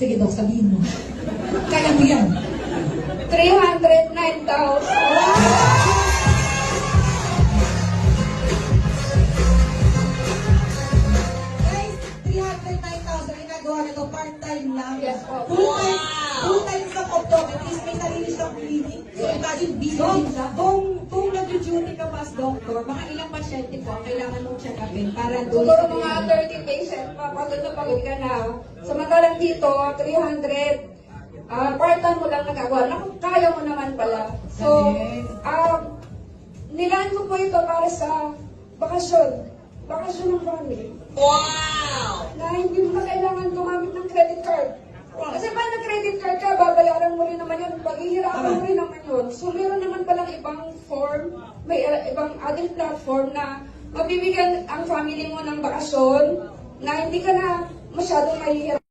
Sige, Dok, sabihin mo. Kaya mo yan. 309,000. Guys, 309,000 yung nagawa nito, part-time lang. Yes po. Full-time sa optometrist, may sarili siyang clinic. So, imagine, busy din siya. Kung nag-duty ka pa as doctor, baka ilang pasyente po ang kailangan mong check-upin para doon Siguro sa mga 30 patients, pagod na pagod ka na. Samantalang dito, 300, part-time mo lang nagagawa. Naku, kaya mo naman pala. So, nilaan ko po ito para sa bakasyon. Bakasyon ng family. Wow! Na hindi mo na kailangan gumamit ng credit card. Kasi pag nag-credit card ka, babayaran mo rin naman yun. Paghihirapan mo rin naman yun. So, meron naman palang ibang form, may ibang ating platform na mabibigyan ang family mo ng bakasyon na hindi ka na masyadong mahihirap.